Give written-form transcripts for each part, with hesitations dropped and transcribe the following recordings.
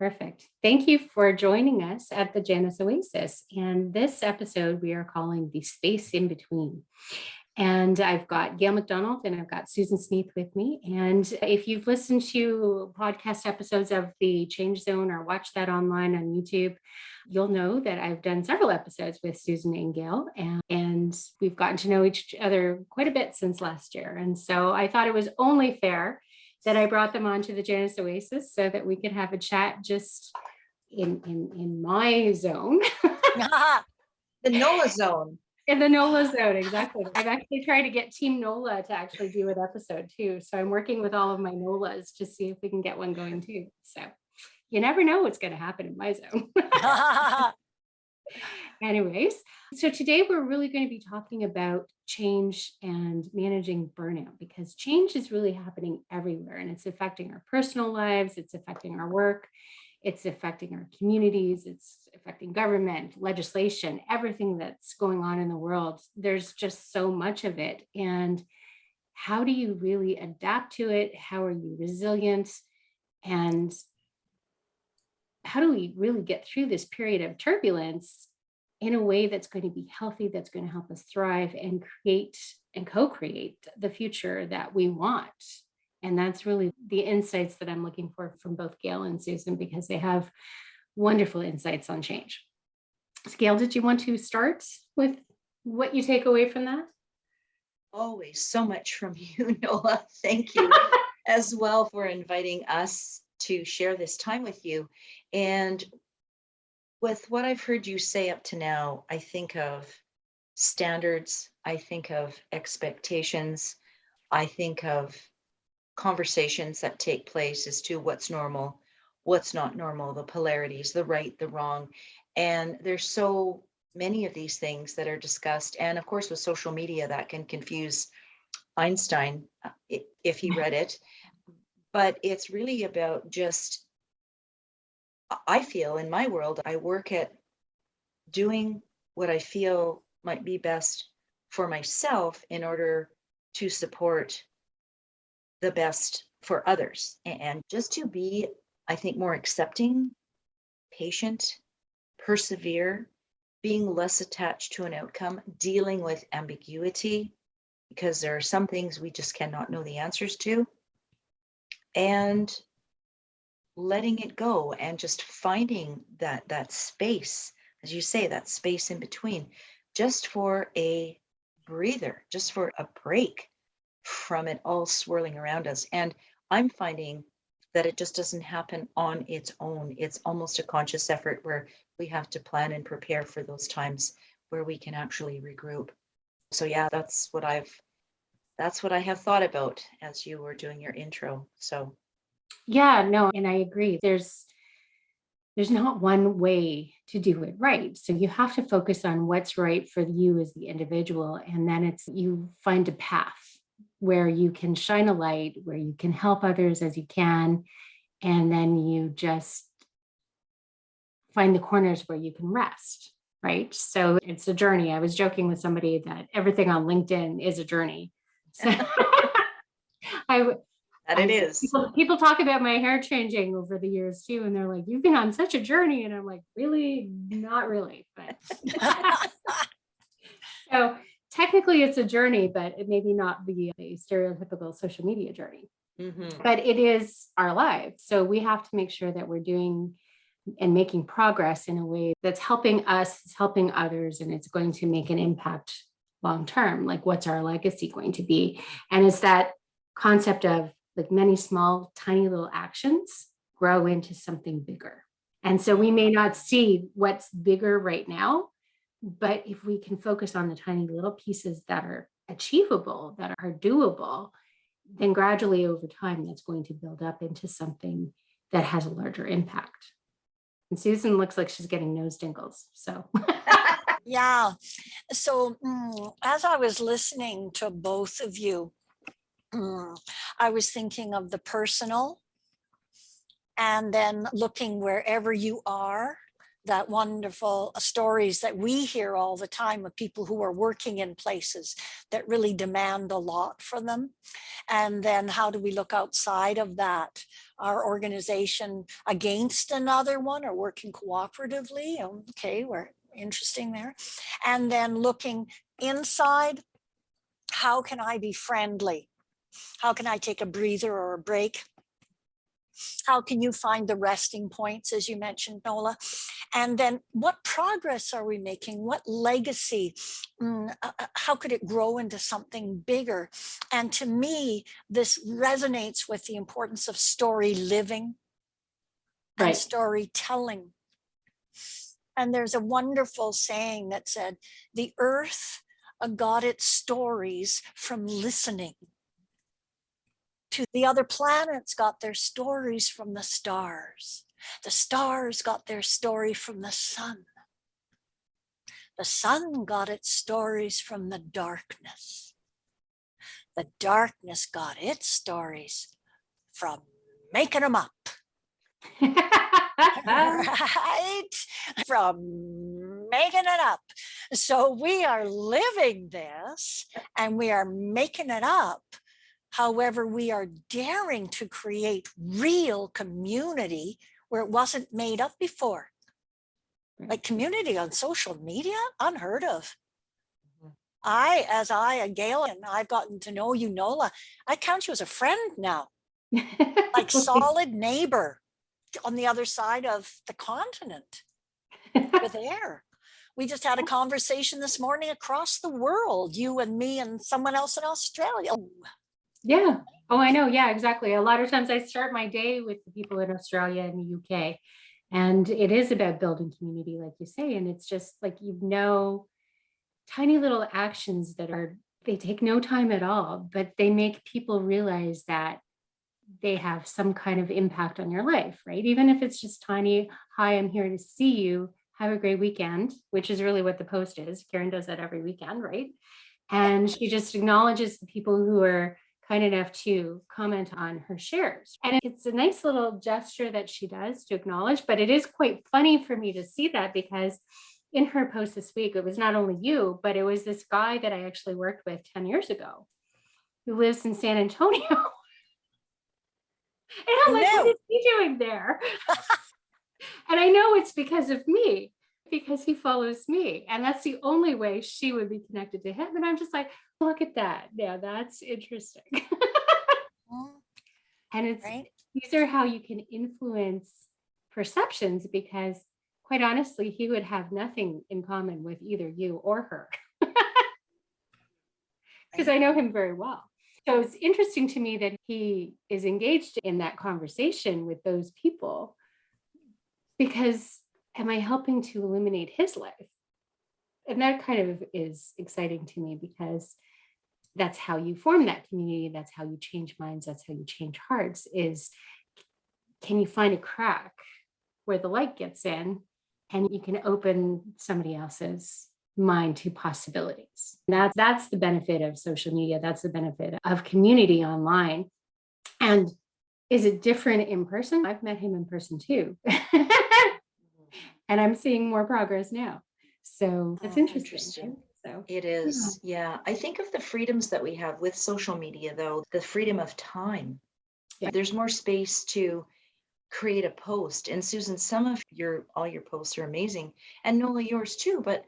Perfect. Thank you for joining us at the Janice Oasis. And this episode we are calling The Space in Between. And I've got Gail McDonald and I've got Susan Sneath with me. And if you've listened to podcast episodes of the Change Zone or watched that online on YouTube, you'll know that I've done several episodes with Susan and Gail, and we've gotten to know each other quite a bit since last year. And so I thought it was only fair that I brought them onto the Janice Oasis so that we could have a chat just in my zone. The NOLA zone. In the NOLA zone, exactly. I've actually tried to get Team NOLA to actually do an episode too. So I'm working with all of my NOLAs to see if we can get one going too. So you never know what's going to happen in my zone. Anyways, so today we're really going to be talking about change and managing burnout, because change is really happening everywhere and it's affecting our personal lives, it's affecting our work, it's affecting our communities, it's affecting government, legislation, everything that's going on in the world. There's just so much of it. And how do you really adapt to it? How are you resilient? And how do we really get through this period of turbulence in a way that's going to be healthy, that's going to help us thrive and create and co-create the future that we want? And that's really the insights that I'm looking for from both Gail and Susan, because they have wonderful insights on change. So Gail, did you want to start with what you take away from that? Always so much from you, Nola. Thank you as well for inviting us to share this time with you. And with what I've heard you say up to now, I think of standards, I think of expectations, I think of conversations that take place as to what's normal, what's not normal, the polarities, the right, the wrong. And there's so many of these things that are discussed. And of course, with social media, that can confuse Einstein if he read it. But it's really about just, I feel in my world, I work at doing what I feel might be best for myself in order to support the best for others, and just to be, I think, more accepting, patient, persevere, being less attached to an outcome, dealing with ambiguity, because there are some things we just cannot know the answers to, and letting it go and just finding that space, as you say, that space in between, just for a breather, just for a break from it all swirling around us. And I'm finding that it just doesn't happen on its own. It's almost a conscious effort where we have to plan and prepare for those times where we can actually regroup. So yeah, that's what I have thought about as you were doing your intro. So yeah, no, and I agree. There's not one way to do it right. So you have to focus on what's right for you as the individual. And then you find a path where you can shine a light, where you can help others as you can. And then you just find the corners where you can rest, right? So it's a journey. I was joking with somebody that everything on LinkedIn is a journey. So it is. People talk about my hair changing over the years too. And they're like, you've been on such a journey. And I'm like, really? Not really. But so technically it's a journey, but it maybe not the stereotypical social media journey. Mm-hmm. But it is our lives. So we have to make sure that we're doing and making progress in a way that's helping us, it's helping others, and it's going to make an impact long term. Like, what's our legacy going to be? And it's that concept of like many small, tiny little actions grow into something bigger. And so we may not see what's bigger right now, but if we can focus on the tiny little pieces that are achievable, that are doable, then gradually over time, that's going to build up into something that has a larger impact. And Susan looks like she's getting nose tingles. So yeah. So as I was listening to both of you, I was thinking of the personal, and then looking wherever you are that wonderful stories that we hear all the time of people who are working in places that really demand a lot from them. And then how do we look outside of that? Our organization against another one or working cooperatively? Okay, we're interesting there. And then looking inside, how can I be friendly? How can I take a breather or a break? How can you find the resting points, as you mentioned, Nola? And then what progress are we making? What legacy? How could it grow into something bigger? And to me, this resonates with the importance of story living and Right. storytelling. And there's a wonderful saying that said, the earth got its stories from listening. To the other planets got their stories from the stars. The stars got their story from the sun. The sun got its stories from the darkness. The darkness got its stories from making them up. Right? From making it up. So we are living this and we are making it up. However, we are daring to create real community where it wasn't made up before. Like community on social media, unheard of. Gail, and I've gotten to know you, Nola, I count you as a friend now, like solid neighbor on the other side of the continent. You're there. We just had a conversation this morning across the world, you and me and someone else in Australia. Yeah. Oh, I know. Yeah, exactly. A lot of times I start my day with the people in Australia and the UK, and it is about building community, like you say. And it's just like, tiny little actions they take no time at all, but they make people realize that they have some kind of impact on your life, right? Even if it's just tiny, hi, I'm here to see you. Have a great weekend, which is really what the post is. Karen does that every weekend, right? And she just acknowledges the people who are kind enough to comment on her shares. And it's a nice little gesture that she does to acknowledge, but it is quite funny for me to see that because in her post this week, it was not only you, but it was this guy that I actually worked with 10 years ago who lives in San Antonio. And I'm like, what is he doing there? And I know it's because of me, because he follows me. And that's the only way she would be connected to him. And I'm just like, look at that. Yeah, that's interesting. And these are how you can influence perceptions, because quite honestly, he would have nothing in common with either you or her. Because I know him very well. So it's interesting to me that he is engaged in that conversation with those people, because am I helping to illuminate his life? And that kind of is exciting to me, because that's how you form that community. That's how you change minds. That's how you change hearts. Is, can you find a crack where the light gets in and you can open somebody else's mind to possibilities? That's the benefit of social media. That's the benefit of community online. And is it different in person? I've met him in person too. And I'm seeing more progress now. So that's interesting. So it is. Yeah. I think of the freedoms that we have with social media, though, the freedom of time. Yeah. There's more space to create a post. And Susan, all your posts are amazing, and Nola, yours too. But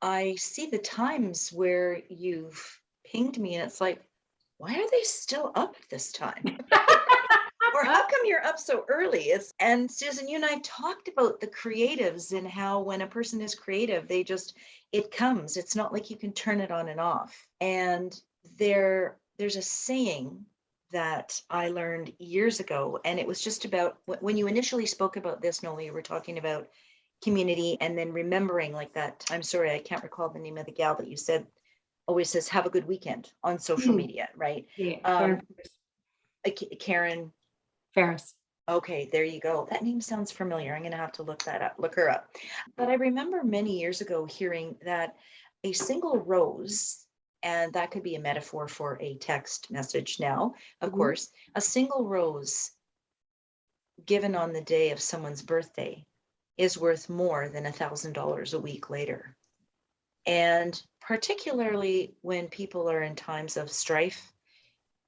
I see the times where you've pinged me and it's like, why are they still up at this time? Or how come you're up so early? And Susan, you and I talked about the creatives and how when a person is creative, it comes. It's not like you can turn it on and off. And there's a saying that I learned years ago, and it was just about when you initially spoke about this, Nola, you were talking about community and then remembering like that. I'm sorry, I can't recall the name of the gal that you said always says, have a good weekend on social media, right? Yeah, Karen Ferris. Okay, there you go. That name sounds familiar. I'm going to have to look her up. But I remember many years ago hearing that a single rose, and that could be a metaphor for a text message now, of course, a single rose given on the day of someone's birthday is worth more than $1,000 a week later. And particularly when people are in times of strife,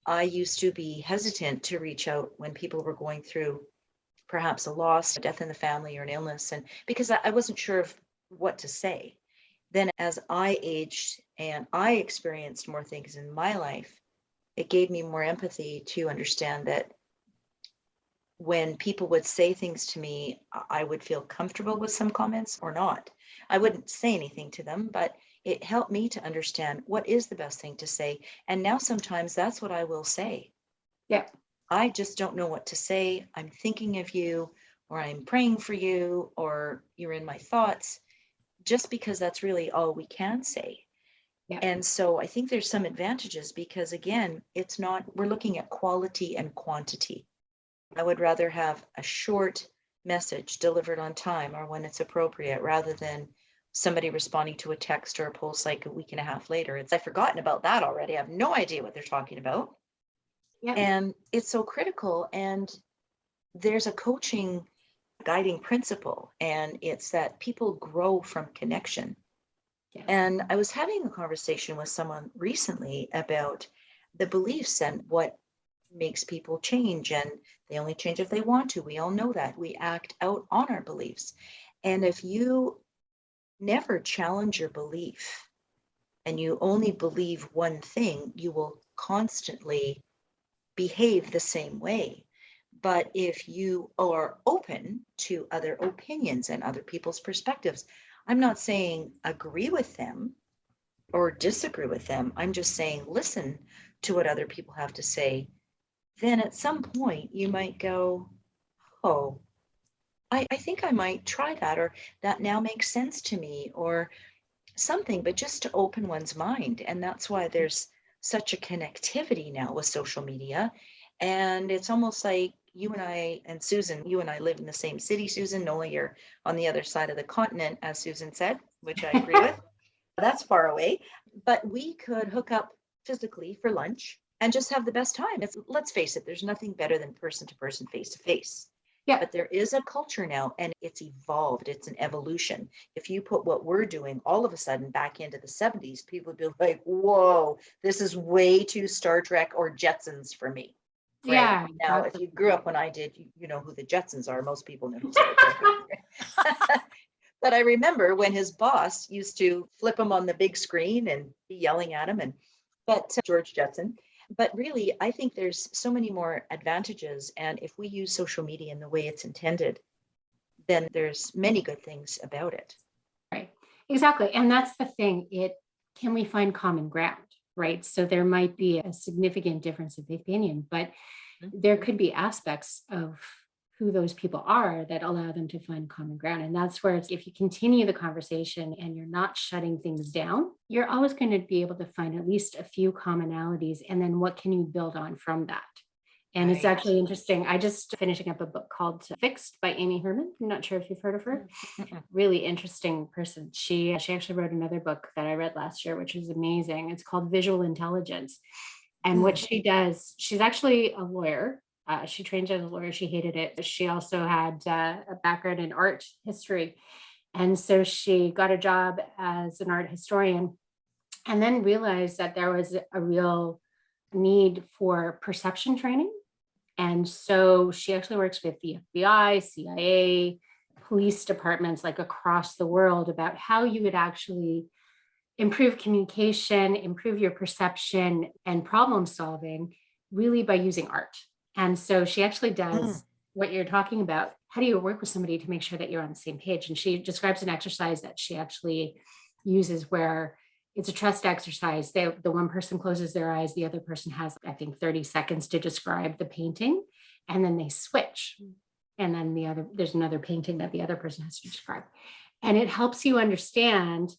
I used to be hesitant to reach out when people were going through perhaps a loss, a death in the family, or an illness, and because I wasn't sure of what to say. Then as I aged and I experienced more things in my life, it gave me more empathy to understand that when people would say things to me, I would feel comfortable with some comments or not. I wouldn't say anything to them, but it helped me to understand what is the best thing to say. And now sometimes that's what I will say. Yeah. I just don't know what to say. I'm thinking of you, or I'm praying for you, or you're in my thoughts, just because that's really all we can say. Yeah. And so I think there's some advantages because, again, it's not, we're looking at quality and quantity. I would rather have a short message delivered on time or when it's appropriate rather than somebody responding to a text or a post like a week and a half later. I've forgotten about that already. I have no idea what they're talking about. Yeah. And it's so critical. And there's a coaching guiding principle, and it's that people grow from connection. Yes. And I was having a conversation with someone recently about the beliefs and what makes people change, and they only change if they want to. We all know that. We act out on our beliefs. And if you never challenge your belief and you only believe one thing, you will constantly behave the same way. But if you are open to other opinions and other people's perspectives, I'm not saying agree with them or disagree with them. I'm just saying listen to what other people have to say. Then at some point you might go, oh, I think I might try that, or that now makes sense to me, or something, but just to open one's mind. And that's why there's such a connectivity now with social media. And it's almost like you and I and Susan, you and I live in the same city, Susan, only you're on the other side of the continent, as Susan said, which I agree with. That's far away, but we could hook up physically for lunch and just have the best time. Let's face it, there's nothing better than person to person, face to face. Yeah. But there is a culture now, and it's evolved. It's an evolution. If you put what we're doing all of a sudden back into the 70s, people would be like, whoa, this is way too Star Trek or Jetsons for me. Right? Yeah. Now, if you grew up when I did, you know who the Jetsons are. Most people know who Star Trek is. But I remember when his boss used to flip him on the big screen and be yelling at him, but George Jetson. But really, I think there's so many more advantages. And if we use social media in the way it's intended, then there's many good things about it. Right. Exactly. And that's the thing. Can we find common ground? Right. So there might be a significant difference of opinion, but there could be aspects of who those people are that allow them to find common ground. And that's where if you continue the conversation and you're not shutting things down, you're always going to be able to find at least a few commonalities. And then what can you build on from that? And It's actually interesting. I just finishing up a book called Fixed by Amy Herman. I'm not sure if you've heard of her. Really interesting person. She actually wrote another book that I read last year, which was amazing. It's called Visual Intelligence. And what she does, she's actually a lawyer. She trained as a lawyer. She hated it. She also had a background in art history. And so she got a job as an art historian and then realized that there was a real need for perception training. And so she actually works with the FBI, CIA, police departments like across the world about how you would actually improve communication, improve your perception and problem solving really by using art. And so she actually does what you're talking about. How do you work with somebody to make sure that you're on the same page? And she describes an exercise that she actually uses where it's a trust exercise. The one person closes their eyes, the other person has, I think, 30 seconds to describe the painting, and then they switch. And then there's another painting that the other person has to describe. And it helps you understand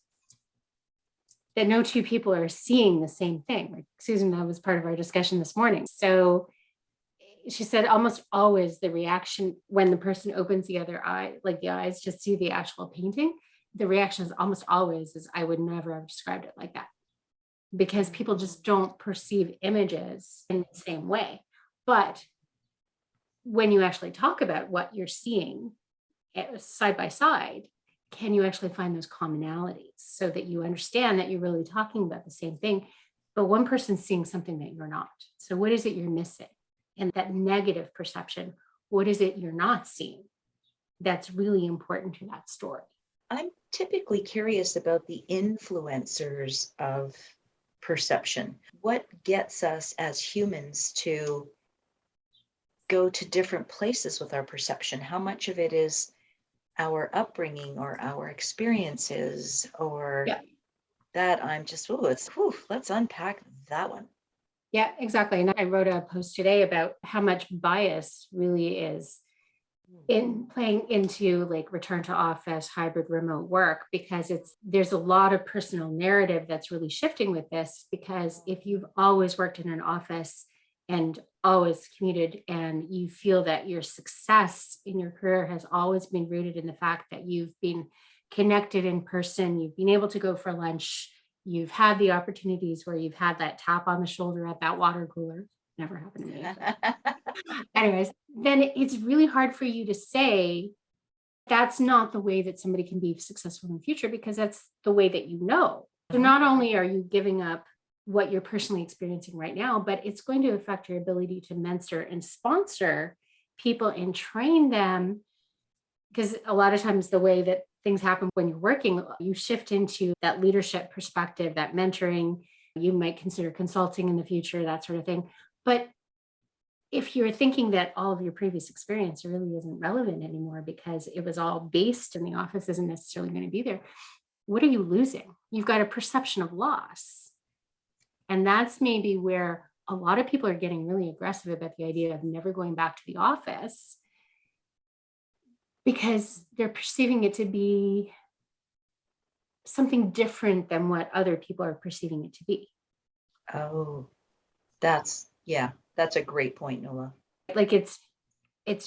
that no two people are seeing the same thing. Like Susan, that was part of our discussion this morning. So she said almost always the reaction when the person opens the other eye, like the eyes to see the actual painting, the reaction is almost always is, I would never have described it like that, because people just don't perceive images in the same way. But when you actually talk about what you're seeing, side by side, can you actually find those commonalities so that you understand that you're really talking about the same thing, but one person's seeing something that you're not? So what is it you're missing? And that negative perception, what is it you're not seeing that's really important to that story? I'm typically curious about the influencers of perception. What gets us as humans to go to different places with our perception? How much of it is our upbringing or our experiences or that I'm just, let's unpack that one. Yeah, exactly. And I wrote a post today about how much bias really is in playing into like return to office, hybrid remote work, because there's a lot of personal narrative that's really shifting with this. Because if you've always worked in an office and always commuted, and you feel that your success in your career has always been rooted in the fact that you've been connected in person, you've been able to go for lunch, you've had the opportunities where you've had that tap on the shoulder at that water cooler. Never happened to me. Anyways, then it's really hard for you to say that's not the way that somebody can be successful in the future, because that's the way that you know. So not only are you giving up what you're personally experiencing right now, but it's going to affect your ability to mentor and sponsor people and train them. Because a lot of times the way that things happen when you're working, you shift into that leadership perspective, that mentoring. You might consider consulting in the future, that sort of thing. But if you're thinking that all of your previous experience really isn't relevant anymore because it was all based in the office, isn't necessarily going to be there, what are you losing? You've got a perception of loss. And that's maybe where a lot of people are getting really aggressive about the idea of never going back to the office, because they're perceiving it to be something different than what other people are perceiving it to be. Oh, that's a great point, Nola. Like it's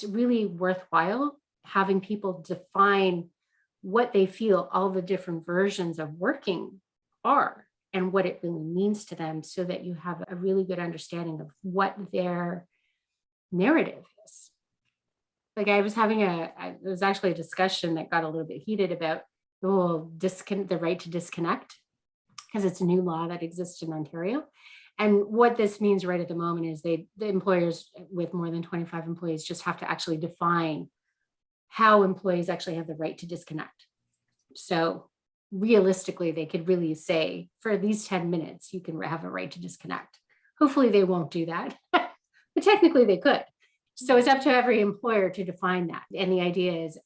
really worthwhile having people define what they feel all the different versions of working are and what it really means to them, so that you have a really good understanding of what their narrative is. Like I was having it was actually a discussion that got a little bit heated about the right to disconnect, because it's a new law that exists in Ontario. And what this means right at the moment is the employers with more than 25 employees just have to actually define how employees actually have the right to disconnect. So realistically, they could really say, for these 10 minutes, you can have a right to disconnect. Hopefully they won't do that, but technically they could. So it's up to every employer to define that. And the idea is,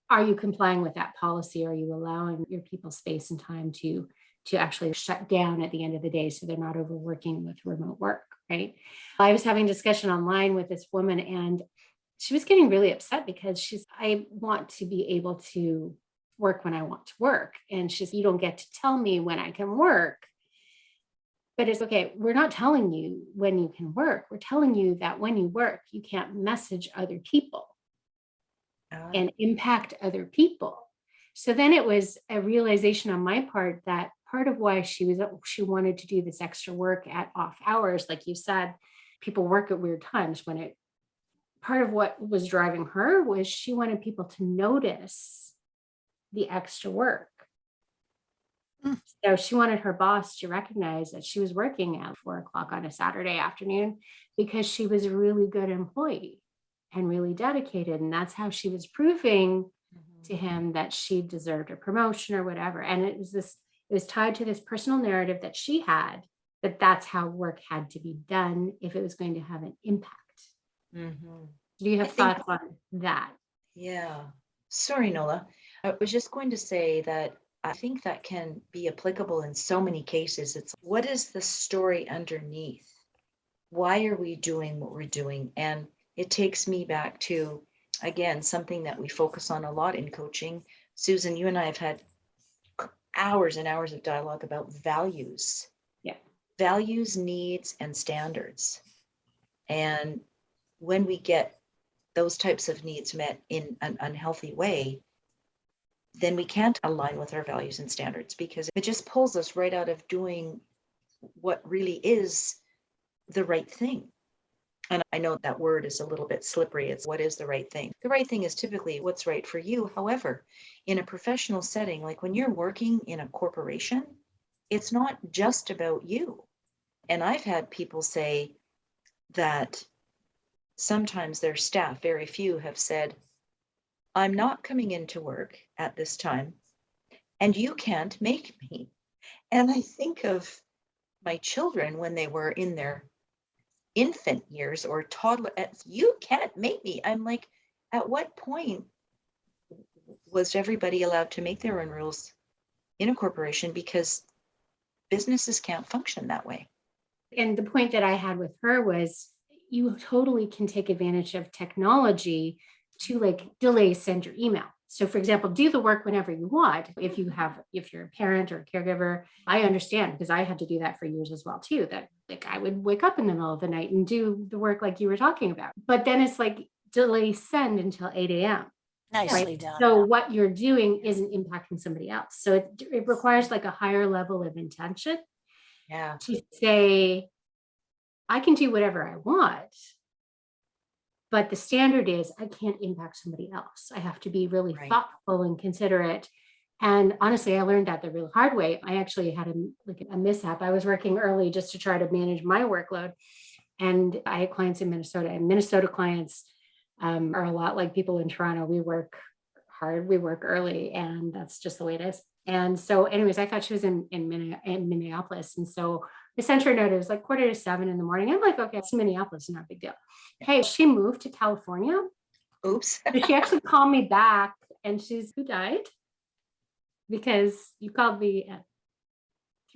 are you complying with that policy? Are you allowing your people space and time to actually shut down at the end of the day so they're not overworking with remote work, right? I was having a discussion online with this woman, and she was getting really upset because I want to be able to work when I want to work. And she's, you don't get to tell me when I can work. But it's okay. We're not telling you when you can work. We're telling you that when you work, you can't message other people and impact other people. So then it was a realization on my part that part of why she wanted to do this extra work at off hours, like you said, people work at weird times part of what was driving her was she wanted people to notice the extra work. So she wanted her boss to recognize that she was working at 4:00 on a Saturday afternoon because she was a really good employee and really dedicated. And that's how she was proving to him that she deserved a promotion or whatever. And it was tied to this personal narrative that she had, that that's how work had to be done if it was going to have an impact. Mm-hmm. Do you have thoughts on that? Yeah. Sorry, Nola. I was just going to say that I think that can be applicable in so many cases. It's what is the story underneath? Why are we doing what we're doing? And it takes me back to, again, something that we focus on a lot in coaching. Susan, you and I have had hours and hours of dialogue about values. Yeah. Values, needs, and standards. And when we get those types of needs met in an unhealthy way, then we can't align with our values and standards, because it just pulls us right out of doing what really is the right thing. And I know that word is a little bit slippery. It's what is the right thing? The right thing is typically what's right for you. However, in a professional setting, like when you're working in a corporation, it's not just about you. And I've had people say that sometimes their staff, very few, have said, I'm not coming into work at this time, and you can't make me. And I think of my children when they were in their infant years or toddler, you can't make me. I'm like, at what point was everybody allowed to make their own rules in a corporation? Because businesses can't function that way. And the point that I had with her was you totally can take advantage of technology to like delay send your email. So for example, do the work whenever you want. If you're a parent or a caregiver, I understand because I had to do that for years as well too, that like I would wake up in the middle of the night and do the work like you were talking about. But then it's like delay send until 8 a.m. Nicely Right. done. So what you're doing isn't impacting somebody else. So it requires like a higher level of intention to say, I can do whatever I want, but the standard is I can't impact somebody else. I have to be really thoughtful and considerate. And honestly, I learned that the real hard way. I actually had a mishap. I was working early just to try to manage my workload. And I had clients in Minnesota, and Minnesota clients are a lot like people in Toronto. We work hard, we work early, and that's just the way it is. And so anyways, I thought she was in Minneapolis. And so I sent her a note. It was like 6:45 in the morning. I'm like, okay, it's Minneapolis, not a big deal. Hey, she moved to California. Oops. So she actually called me back and she's, who died? Because you called me at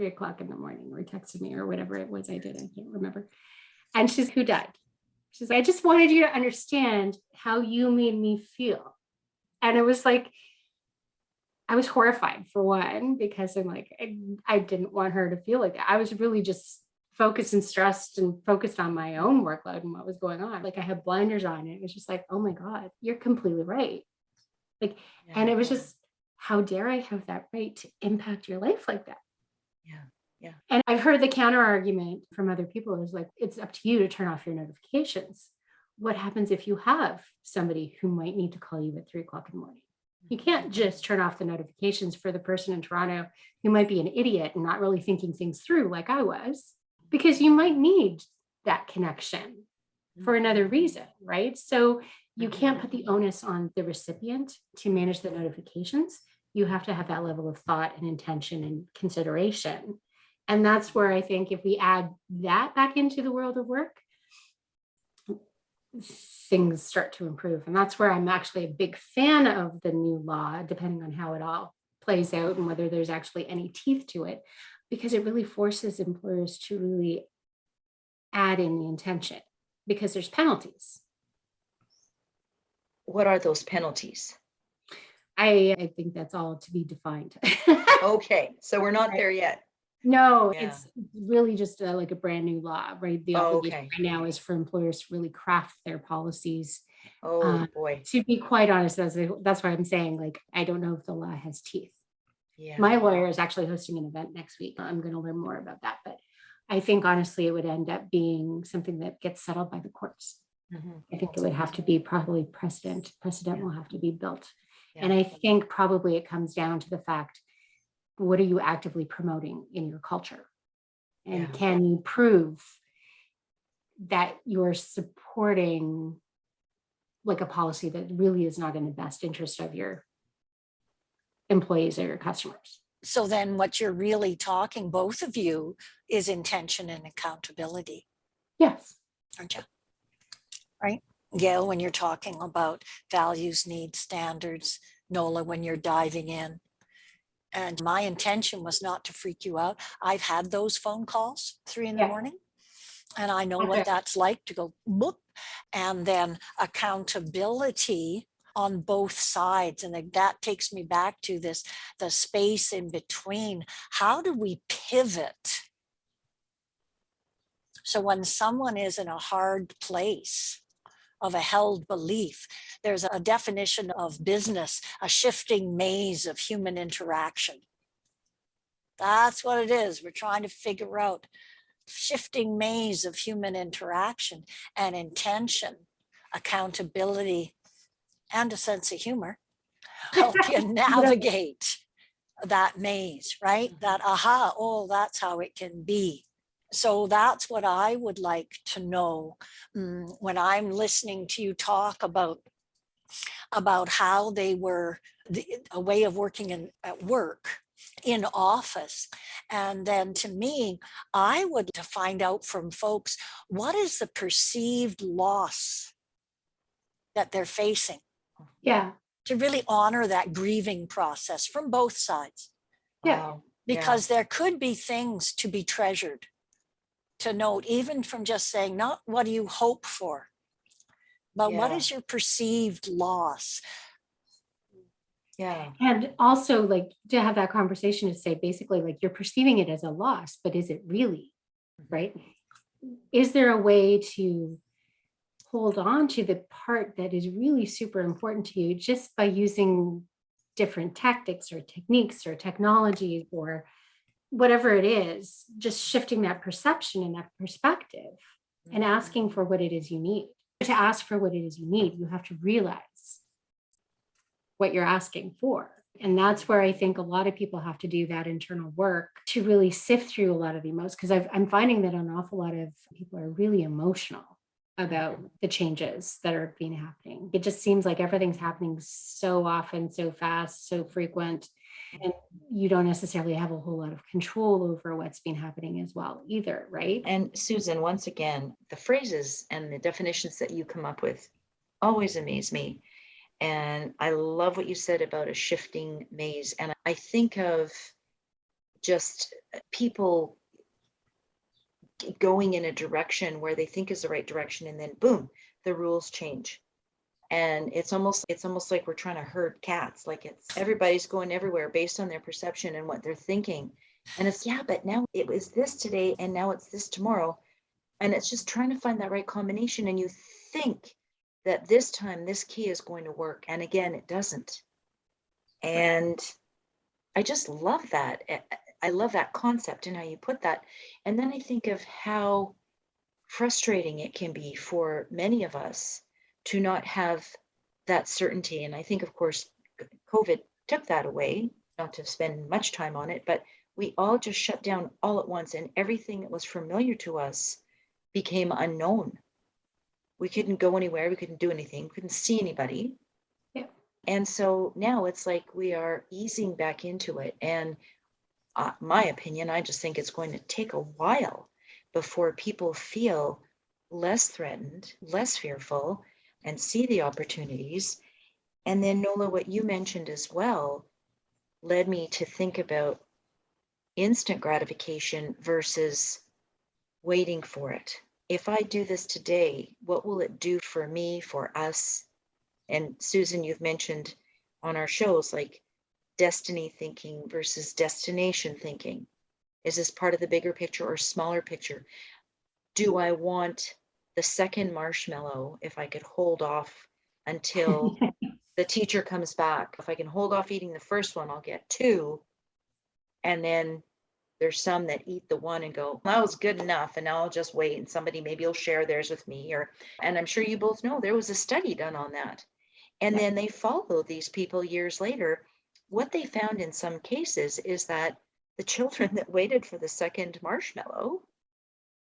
3:00 in the morning or texted me or whatever it was I did. I can't remember. And she's, who died? She's like, I just wanted you to understand how you made me feel. And it was like, I was horrified for one, because I'm like, I didn't want her to feel like that. I was really just focused and stressed and focused on my own workload and what was going on. Like I had blinders on. It was just like, oh my God, you're completely right. Like, and it was just, how dare I have that right to impact your life like that? Yeah. And I've heard the counter argument from other people is like, it's up to you to turn off your notifications. What happens if you have somebody who might need to call you at 3:00 in the morning? You can't just turn off the notifications for the person in Toronto who might be an idiot and not really thinking things through like I was, because you might need that connection for another reason, right? So you can't put the onus on the recipient to manage the notifications. You have to have that level of thought and intention and consideration. And that's where I think if we add that back into the world of work, things start to improve. And that's where I'm actually a big fan of the new law, depending on how it all plays out and whether there's actually any teeth to it, because it really forces employers to really add in the intention, because there's penalties. What are those penalties? I think that's all to be defined. Okay, so we're not there yet. No, it's really just like a brand new law, right? The obligation Okay. right now is for employers to really craft their policies. Oh boy. To be quite honest, that's why I'm saying, like, I don't know if the law has teeth. Yeah. My lawyer is actually hosting an event next week. I'm going to learn more about that. But I think honestly, it would end up being something that gets settled by the courts. I think it would have to be probably precedent. Precedent will have to be built. And I think probably it comes down to the fact, what are you actively promoting in your culture? And can you prove that you're supporting like a policy that really is not in the best interest of your employees or your customers? So then what you're really talking, both of you, is intention and accountability. Yes. Aren't you? Right? Gail, when you're talking about values, needs, standards, Nola, when you're diving in. And my intention was not to freak you out. I've had those phone calls 3 in the morning, and I know what that's like to go boop. And then accountability on both sides. And that takes me back to the space in between. How do we pivot? So when someone is in a hard place of a held belief, there's a definition of business, a shifting maze of human interaction. That's what it is. We're trying to figure out shifting maze of human interaction and intention, accountability, and a sense of humor help you navigate that maze, right? That aha, oh, that's how it can be. So that's what I would like to know when I'm listening to you talk about how they were a way of working at work, in office. And then to me, I would to find out from folks, what is the perceived loss that they're facing? Yeah. To really honor that grieving process from both sides. Yeah. Wow. Because there could be things to be treasured, to note, even from just saying, not what do you hope for, but what Yeah. is your perceived loss? Yeah. And also, like, to have that conversation to say, basically, like, you're perceiving it as a loss, but is it really, right? Is there a way to hold on to the part that is really super important to you just by using different tactics or techniques or technologies or whatever it is, just shifting that perception and that perspective and asking for what it is you need? To ask for what it is you need, you have to realize what you're asking for. And that's where I think a lot of people have to do that internal work to really sift through a lot of the emotions, because I'm finding that an awful lot of people are really emotional about the changes that are being happening. It just seems like everything's happening so often, so fast, so frequent, and you don't necessarily have a whole lot of control over what's been happening as well either, right? And Susan, once again, the phrases and the definitions that you come up with always amaze me. And I love what you said about a shifting maze. And I think of just people going in a direction where they think is the right direction, and then boom, the rules change. And it's almost like we're trying to herd cats. Like, it's everybody's going everywhere based on their perception and what they're thinking. And it's, yeah, but now it was this today and now it's this tomorrow. And it's just trying to find that right combination. And you think that this time this key is going to work, and again it doesn't. And I just love that. I love that concept and how you put that. And then I think of how frustrating it can be for many of us to not have that certainty. And I think, of course, COVID took that away, not to spend much time on it, but we all just shut down all at once, and everything that was familiar to us became unknown. We couldn't go anywhere. We couldn't do anything. We couldn't see anybody. Yeah. And so now it's like we are easing back into it. And my opinion, I just think it's going to take a while before people feel less threatened, less fearful, and see the opportunities. And then, Nola, what you mentioned as well led me to think about instant gratification versus waiting for it. If I do this today, what will it do for me, for us? And Susan, you've mentioned on our shows, like destiny thinking versus destination thinking. Is this part of the bigger picture or smaller picture? Do I want the second marshmallow if I could hold off until the teacher comes back? If I can hold off eating the first one, I'll get two. And then there's some that eat the one and go, that was good enough, and now I'll just wait, and somebody maybe will share theirs with me. And I'm sure you both know there was a study done on that. And then they follow these people years later. What they found in some cases is that the children that waited for the second marshmallow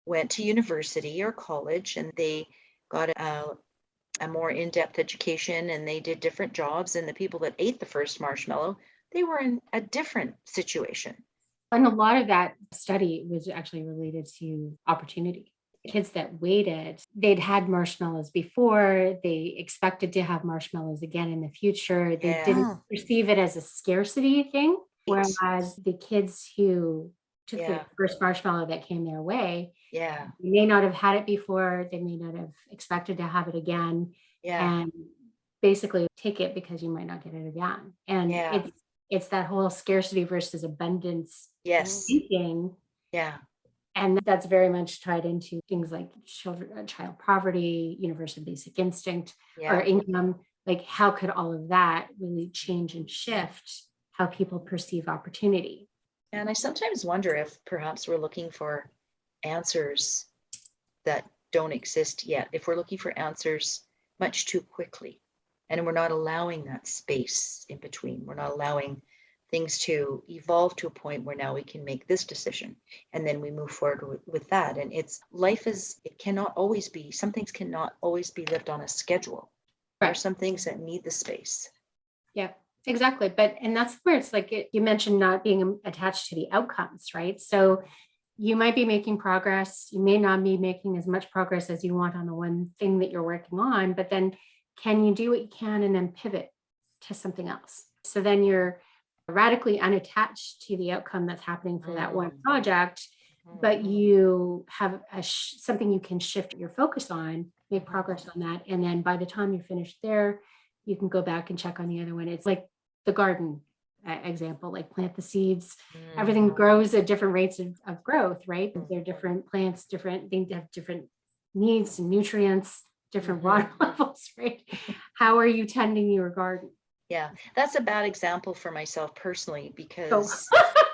went to university or college, and they got a more in-depth education, and they did different jobs. And the people that ate the first marshmallow, they were in a different situation. And a lot of that study was actually related to opportunity. Kids that waited, they'd had marshmallows before, they expected to have marshmallows again in the future. They didn't perceive it as a scarcity thing. Whereas the kids who took the first marshmallow that came their way, they may not have had it before, they may not have expected to have it again. And basically take it because you might not get it again. And it's that whole scarcity versus abundance thinking. And that's very much tied into things like child poverty, universal basic instinct, or income. Like, how could all of that really change and shift how people perceive opportunity? And I sometimes wonder if perhaps we're looking for answers that don't exist yet, if we're looking for answers much too quickly, and we're not allowing that space in between, we're not allowing things to evolve to a point where now we can make this decision and then we move forward with that. And it cannot always be, some things cannot always be lived on a schedule. There are some things that need the space. Yeah, exactly. And that's where it's like, you mentioned not being attached to the outcomes, right? So you might be making progress. You may not be making as much progress as you want on the one thing that you're working on, but then can you do what you can and then pivot to something else? So then you're radically unattached to the outcome that's happening for that one project, but you have something you can shift your focus on, make progress on that. And then by the time you're finished there, you can go back and check on the other one. It's like the garden example, like plant the seeds. Everything grows at different rates of growth, right? They're different plants, they have different needs and nutrients, different water levels, right? How are you tending your garden? Yeah, that's a bad example for myself personally, Oh. because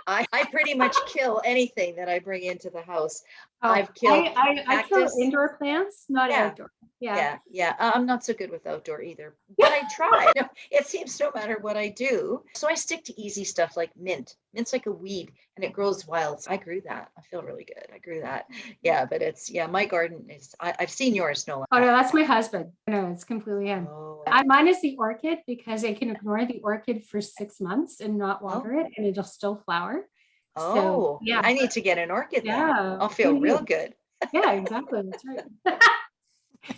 I pretty much kill anything that I bring into the house. Oh, I've killed I kill cactus. indoor plants, not Yeah. outdoor. Yeah. Yeah. I'm not so good with outdoor either, but I try. It seems no matter what I do. So I stick to easy stuff like mint. Mint's like a weed and it grows wild. So I grew that. I feel really good. I grew that. Yeah, but my garden is, I've seen yours, Noah. Oh no, that's my husband. No, it's completely him. Oh, Mine is the orchid because I can ignore the orchid for 6 months and not water it and it'll still flower. So yeah, I need to get an orchid then. yeah. I'll feel real good. Yeah, exactly. That's right.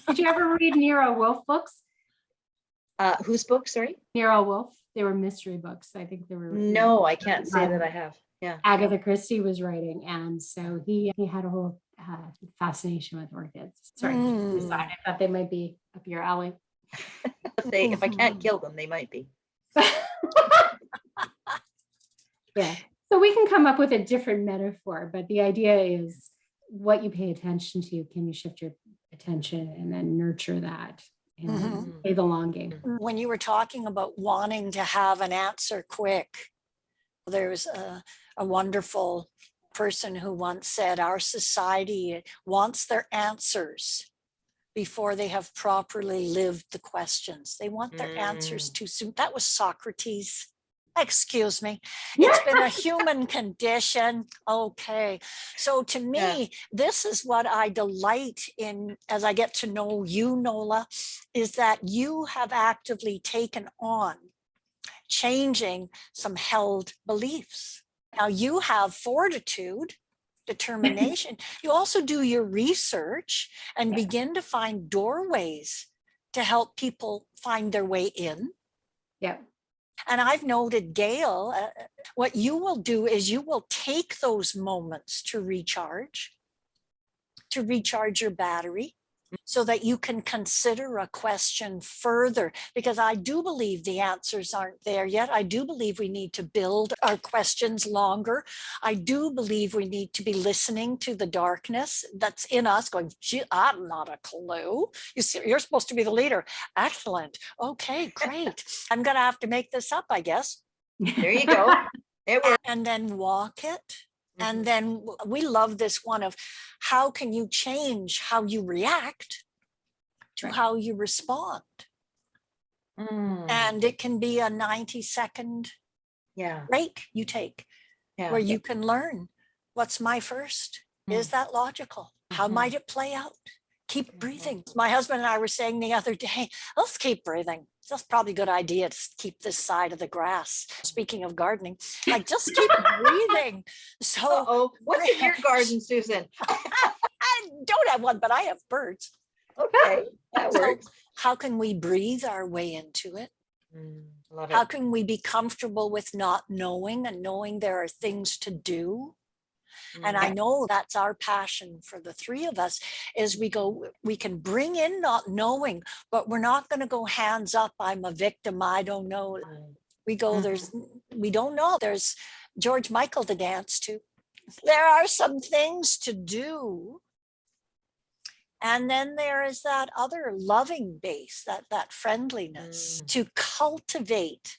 Did you ever read Nero Wolfe books? Whose book? Sorry. Nero Wolfe. They were mystery books. I think they were. No, I can't say that I have. Yeah. Agatha Christie was writing, and so he had a whole fascination with orchids. Sorry, I thought they might be up your alley. If I can't kill them, they might be. Yeah. So we can come up with a different metaphor, but the idea is what you pay attention to. Can you shift your attention and then nurture that and play the long game? When you were talking about wanting to have an answer quick, there's a wonderful person who once said, our society wants their answers before they have properly lived the questions. They want their answers too soon. That was Socrates. Excuse me. It's been a human condition. Okay. So to me, this is what I delight in as I get to know you, Nola, is that you have actively taken on changing some held beliefs. Now you have fortitude, determination. You also do your research and begin to find doorways to help people find their way in. Yeah. And I've noted, Gail, what you will do is you will take those moments to recharge your battery so that you can consider a question further, because I do believe the answers aren't there yet. I do believe we need to build our questions longer. I do believe we need to be listening to the darkness that's in us going, gee, I'm not a clue. You see, you're supposed to be the leader. Excellent. Okay, great. I'm going to have to make this up, I guess. There you go. It works. And then walk it. And then we love this one of how can you change how you react to how you respond? And it can be a 90-second break you take where you can learn what's my first. Is that logical? How might it play out? Keep breathing. My husband and I were saying the other day, let's keep breathing. That's probably a good idea to keep this side of the grass. Speaking of gardening, like just keep breathing. So, what's in your garden, Susan? I don't have one, but I have birds. Okay, that works. How can we breathe our way into it? Love it. How can we be comfortable with not knowing and knowing there are things to do? And I know that's our passion for the three of us is we can bring in not knowing, but we're not going to go hands up. I'm a victim. I don't know. We go, we don't know. There's George Michael to dance to. There are some things to do. And then there is that other loving base, that friendliness to cultivate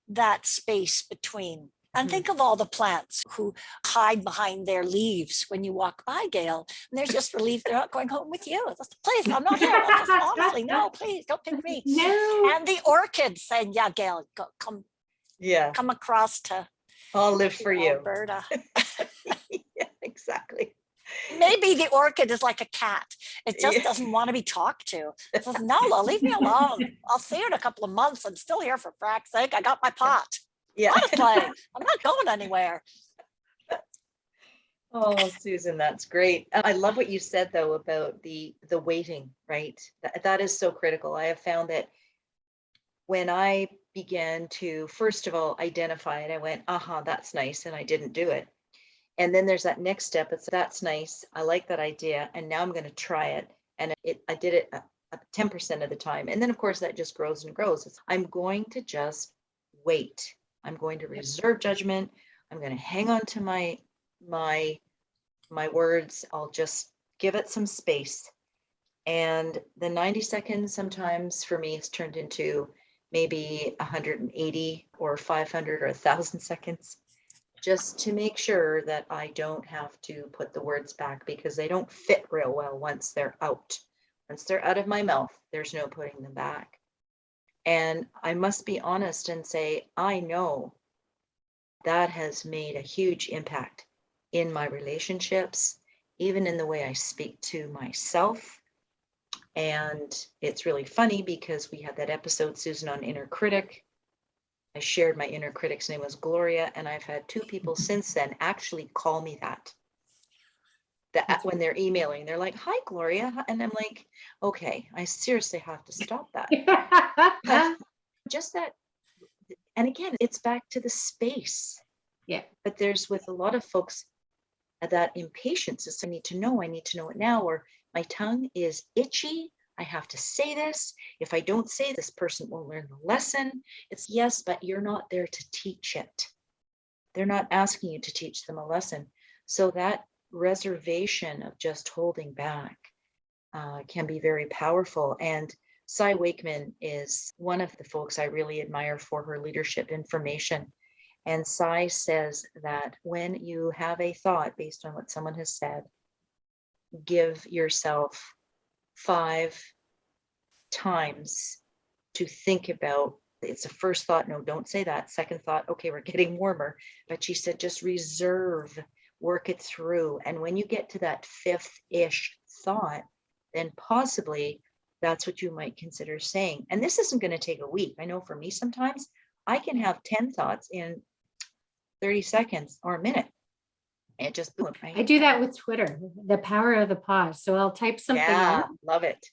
that space between. And think of all the plants who hide behind their leaves when you walk by, Gail. And there's just relief they're not going home with you. Please, I'm not here. Honestly, no, please don't pick me. No. And the orchids saying, yeah, Gail, come across to I'll live for you. Alberta. Yeah, exactly. Maybe the orchid is like a cat. It just Yeah. doesn't want to be talked to. It says, no, leave me alone. I'll see you in a couple of months. I'm still here for frack's sake. I got my pot. Yeah. Honestly, I'm not going anywhere. Oh, Susan, that's great. I love what you said though about the waiting, right? That is so critical. I have found that when I began to, first of all, identify it, I went, that's nice, and I didn't do it. And then there's that next step. It's that's nice. I like that idea, and now I'm going to try it. And I did it 10% of the time, and then of course that just grows and grows. I'm going to just wait. I'm going to reserve judgment. I'm going to hang on to my words. I'll just give it some space. And the 90 seconds sometimes for me has turned into maybe 180 or 500 or 1,000 seconds, just to make sure that I don't have to put the words back, because they don't fit real well once they're out. Once they're out of my mouth, there's no putting them back. And I must be honest and say, I know that has made a huge impact in my relationships, even in the way I speak to myself. And it's really funny because we had that episode, Susan, on inner critic. I shared my inner critic's name was Gloria, and I've had 2 people since then actually call me that when they're emailing, they're like, hi, Gloria. And I'm like, okay, I seriously have to stop that. Just that. And again, it's back to the space. Yeah. But there's with a lot of folks that impatience is, I need to know it now, or my tongue is itchy. I have to say this. If I don't say this person won't learn the lesson. It's yes, but you're not there to teach it. They're not asking you to teach them a lesson. So that reservation of just holding back can be very powerful. And Cy Wakeman is one of the folks I really admire for her leadership information. And Cy says that when you have a thought based on what someone has said, give yourself 5 times to think about. It's a first thought, no, don't say that. Second thought, okay, we're getting warmer. But she said, just reserve, work it through. And when you get to that 5th-ish thought, then possibly that's what you might consider saying. And this isn't going to take a week. I know for me, sometimes I can have 10 thoughts in 30 seconds or a minute. And it just boom, right? I do that with Twitter, the power of the pause. So I'll type something out, love it.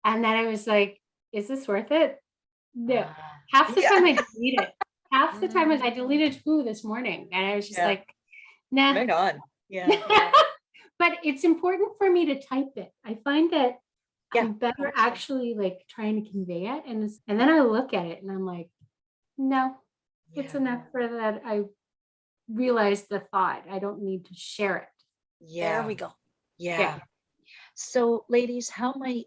and then I was like, is this worth it? No. Half the time I delete it. Half the time I deleted Who this morning, and I was just like, nah. Right on. Yeah. But it's important for me to type it. I find that I'm better 100%. actually like trying to convey it. And then I look at it and I'm like, no, it's enough for that. I realize the thought. I don't need to share it. Yeah. There we go. Yeah. So ladies, how might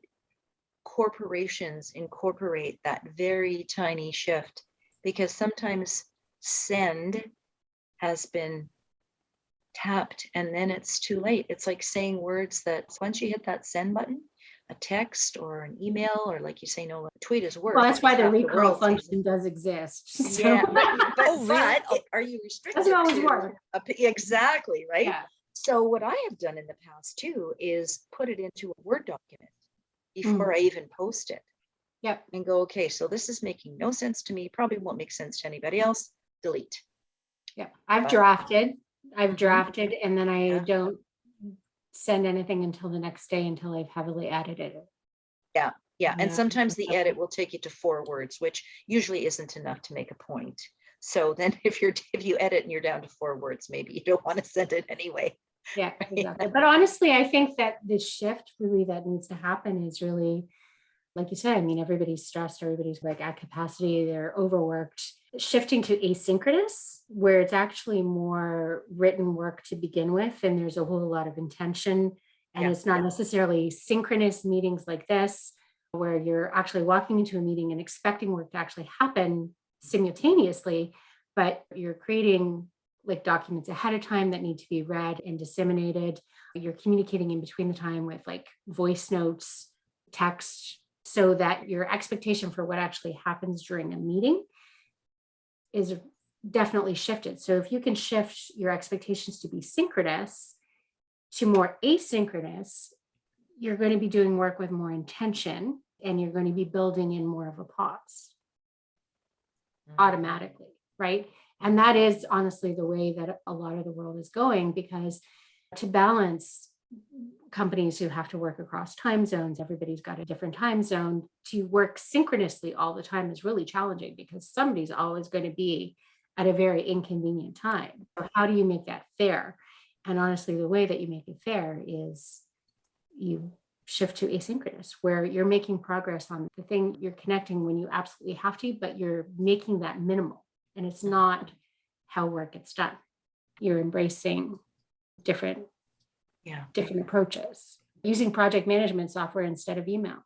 corporations incorporate that very tiny shift? Because sometimes send has been tapped and then it's too late. It's like saying words that once you hit that send button, a text or an email, or like you say, no, a tweet is worse. Well, that's why the Half recall world function does exist. So. Yeah, but really? are you restricted Doesn't always to work. Exactly, right? Yeah. So what I have done in the past too is put it into a Word document before I even post it. Yep. And go, okay, so this is making no sense to me, probably won't make sense to anybody else. Delete. Yeah. I've drafted, and then I Yeah. don't send anything until the next day until I've heavily edited it. Yeah. And Yeah. sometimes the edit will take you to 4 words, which usually isn't enough to make a point. So then if you edit and you're down to 4 words, maybe you don't want to send it anyway. Yeah, exactly. But honestly, I think that the shift really that needs to happen is really, like you said, I mean, everybody's stressed, everybody's like at capacity, they're overworked. Shifting to asynchronous, where it's actually more written work to begin with, and there's a whole lot of intention, and it's not necessarily synchronous meetings like this, where you're actually walking into a meeting and expecting work to actually happen simultaneously, but you're creating like documents ahead of time that need to be read and disseminated. You're communicating in between the time with like voice notes, text, so that your expectation for what actually happens during a meeting is definitely shifted. So if you can shift your expectations to be synchronous to more asynchronous, you're going to be doing work with more intention, and you're going to be building in more of a pause automatically, right? And that is honestly the way that a lot of the world is going, because to balance companies who have to work across time zones, everybody's got a different time zone, to work synchronously all the time is really challenging, because somebody's always going to be at a very inconvenient time. So how do you make that fair? And honestly, the way that you make it fair is you shift to asynchronous, where you're making progress on the thing you're connecting when you absolutely have to, but you're making that minimal. And it's not how work gets done. You're embracing different approaches, using project management software instead of email,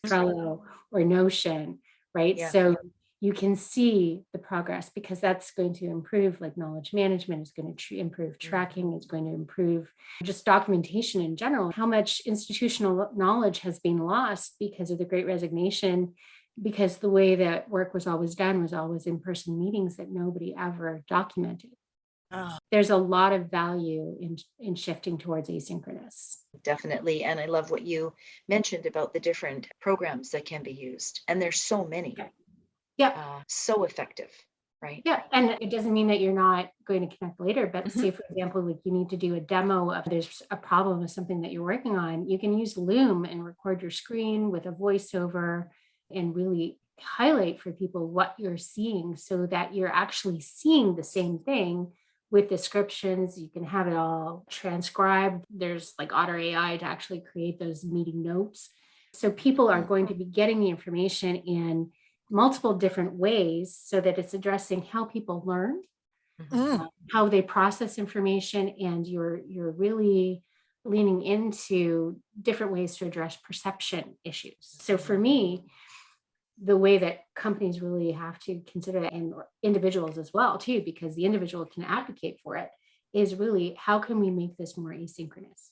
Trello or Notion, right? Yeah. So you can see the progress, because that's going to improve, like knowledge management is going to improve tracking, it's going to improve just documentation in general. How much institutional knowledge has been lost because of the Great Resignation, because the way that work was always done was always in-person meetings that nobody ever documented. There's a lot of value in shifting towards asynchronous. Definitely. And I love what you mentioned about the different programs that can be used. And there's so many. Yeah. So effective, right? Yeah. And it doesn't mean that you're not going to connect later, but say, for example, like you need to do a demo of, there's a problem with something that you're working on, you can use Loom and record your screen with a voiceover and really highlight for people what you're seeing, so that you're actually seeing the same thing with descriptions. You can have it all transcribed. There's like Otter AI to actually create those meeting notes. So people are going to be getting the information in multiple different ways, so that it's addressing how people learn, how they process information, and you're really leaning into different ways to address perception issues. So for me, the way that companies really have to consider that, and individuals as well too, because the individual can advocate for it, is really how can we make this more asynchronous?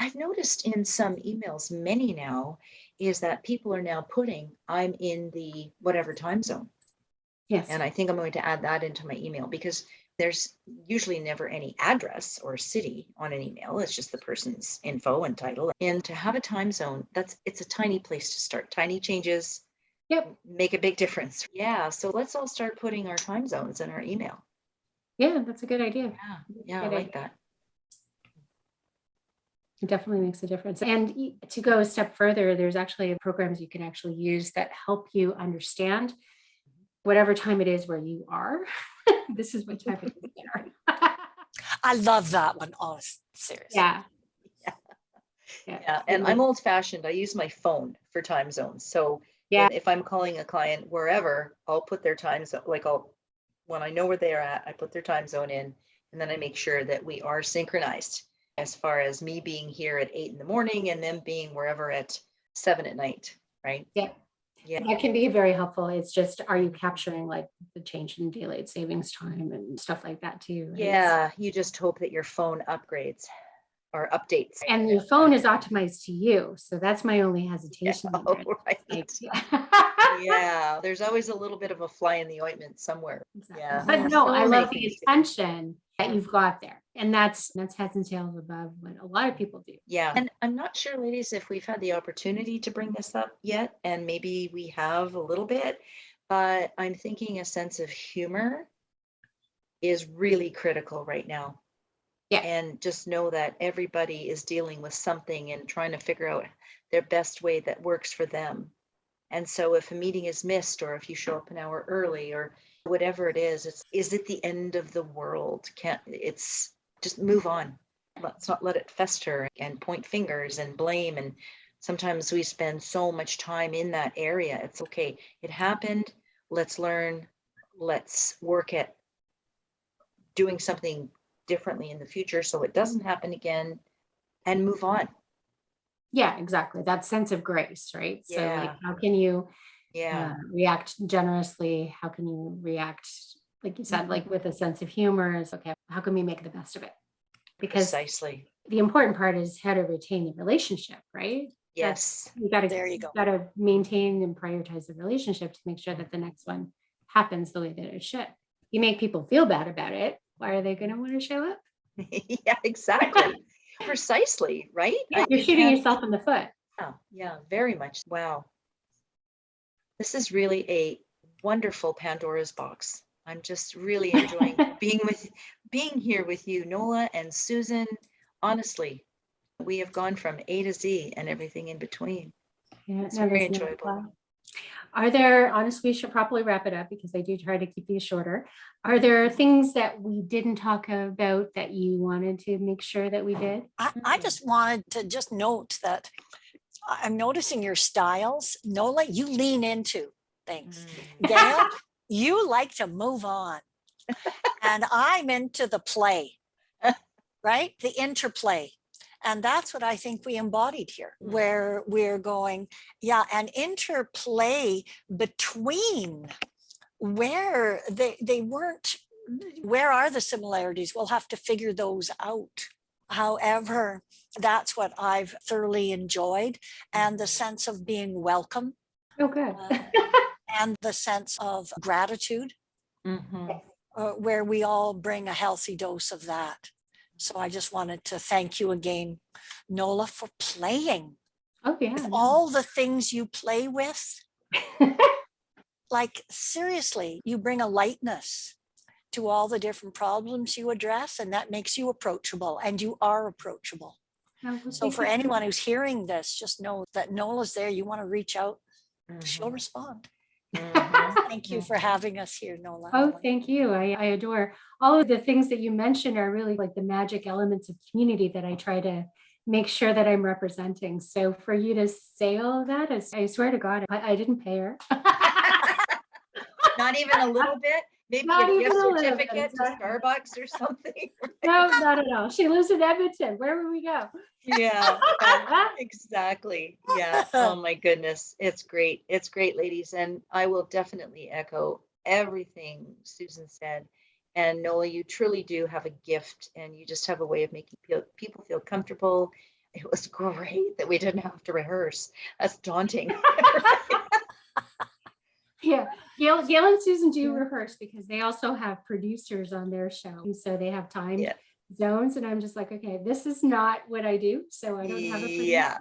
I've noticed in some emails, many now, is that people are now putting, I'm in the whatever time zone. Yes. And I think I'm going to add that into my email, because there's usually never any address or city on an email. It's just the person's info and title. And to have a time zone, it's a tiny place to start. Tiny changes make a big difference. Yeah. So let's all start putting our time zones in our email. Yeah, that's a good idea. Yeah, I like that. It definitely makes a difference. And to go a step further, there's actually programs you can actually use that help you understand whatever time it is where you are. This is what time it is there. I love that one. Oh, seriously. Yeah. And I'm old fashioned. I use my phone for time zones. So if I'm calling a client wherever, I'll put their time zone, when I know where they are at, I put their time zone in, and then I make sure that we are synchronized, as far as me being here at 8 a.m. and them being wherever at 7 p.m, right? Yeah, that can be very helpful. It's just, are you capturing like the change in daylight savings time and stuff like that too? Right? Yeah, you just hope that your phone upgrades or updates. And your phone is optimized to you. So that's my only hesitation. Yeah, there's always a little bit of a fly in the ointment somewhere. Exactly. Yeah. But no, I love the intention that you've got there. And that's heads and tails above what a lot of people do. Yeah. And I'm not sure, ladies, if we've had the opportunity to bring this up yet, and maybe we have a little bit, but I'm thinking a sense of humor is really critical right now. Yeah. And just know that everybody is dealing with something and trying to figure out their best way that works for them. And so if a meeting is missed, or if you show up an hour early, or whatever it is it the end of the world? It's just move on. Let's not let it fester and point fingers and blame. And sometimes we spend so much time in that area. It's okay. It happened. Let's learn. Let's work at doing something differently in the future so it doesn't happen again, and move on. Yeah, exactly. That sense of grace, right? So like, how can you react generously? How can you react like you said, like with a sense of humor is, okay, how can we make the best of it? Because Precisely. the important part is how to retain the relationship, right? Yes. There you go. Got to maintain and prioritize the relationship to make sure that the next one happens the way that it should. You make people feel bad about it, why are they going to want to show up? Yeah, exactly. Precisely, right? Yeah, you're You shooting can't- yourself in the foot. yeah, very much. Wow. This is really a wonderful Pandora's box. I'm just really enjoying being here with you, Nola and Susan. Honestly, we have gone from A to Z and everything in between. Yeah, It's no, very that's no enjoyable. problem. Are there, honestly, we should probably wrap it up because I do try to keep these shorter. Are there things that we didn't talk about that you wanted to make sure that we did? I just wanted to just note that I'm noticing your styles. Nola, you lean into things. Gail, you like to move on. And I'm into the play, right? The interplay. And that's what I think we embodied here, where we're going, yeah, an interplay between where they weren't, where are the similarities? We'll have to figure those out. However, that's what I've thoroughly enjoyed, and the sense of being welcome. Oh, good. And the sense of gratitude, Mm-hmm. where we all bring a healthy dose of that. So I just wanted to thank you again, Nola, for playing Oh, yeah. with all the things you play with. Like, seriously, you bring a lightness to all the different problems you address, and that makes you approachable, and you are approachable. Oh, well, So thank for you. anyone who's hearing this, just know that Nola's there. You want to reach out, she'll respond. Thank you for having us here, Nola. Oh, thank you. I adore all of the things that you mentioned are really like the magic elements of community that I try to make sure that I'm representing. So for you to say all of that, I swear to God, I didn't pay her. Not even a little bit. Maybe Not a even gift a little bit, certificate to exactly. Starbucks or something. No, not at all. She lives in Edmonton. Where would we go? Yeah, exactly. Yeah. Oh my goodness. It's great. It's great, ladies. And I will definitely echo everything Susan said. And Nola, you truly do have a gift, and you just have a way of making people feel comfortable. It was great that we didn't have to rehearse. That's daunting. Yeah, Gail and Susan do rehearse because they also have producers on their show. And so they have time zones. And I'm just like, okay, this is not what I do. So I don't have a producer. Yeah,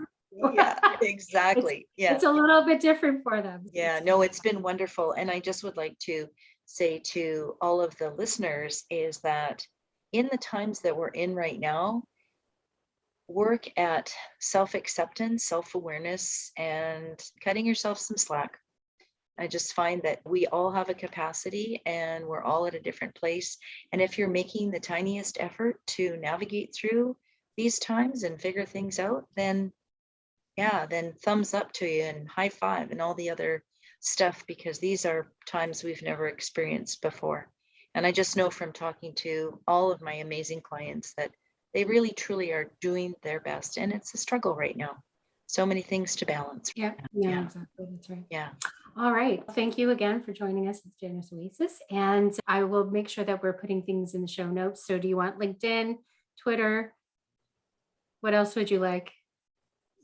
exactly. It's a little bit different for them. Yeah, no, it's been wonderful. And I just would like to say to all of the listeners is that in the times that we're in right now, work at self-acceptance, self-awareness, and cutting yourself some slack. I just find that we all have a capacity and we're all at a different place. And if you're making the tiniest effort to navigate through these times and figure things out, then thumbs up to you and high five and all the other stuff, because these are times we've never experienced before. And I just know from talking to all of my amazing clients that they really truly are doing their best. And it's a struggle right now. So many things to balance. Yeah, exactly. That's right. Yeah. All right. Thank you again for joining us at Janus Oasis. And I will make sure that we're putting things in the show notes. So do you want LinkedIn, Twitter? What else would you like?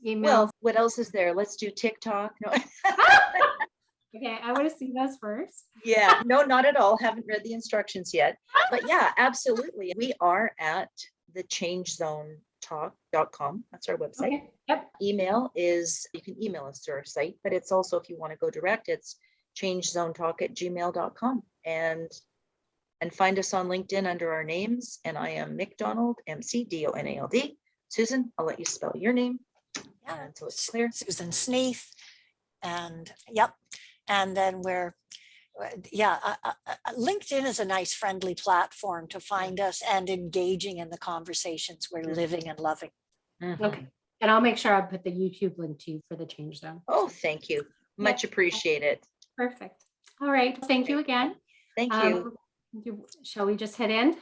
Email? Well, what else is there? Let's do TikTok. No. Okay, I want to see those first. Yeah, no, not at all. Haven't read the instructions yet. But yeah, absolutely. We are at thechangezonetalk.com. That's our website. Okay. Yep. Email is, you can email us to our site, but it's also, if you want to go direct, it's changezonetalk@gmail.com. And find us on LinkedIn under our names. And I am McDonald, McDonald. Susan, I'll let you spell your name. Yeah, until it's clear. Susan Sneath. And and then LinkedIn is a nice friendly platform to find us and engaging in the conversations we're living and loving. Okay. And I'll make sure I put the YouTube link to you for the Change Zone. Oh, thank you. Much appreciated. Perfect. All right. Thank you again. Thank you. Shall we just hit end?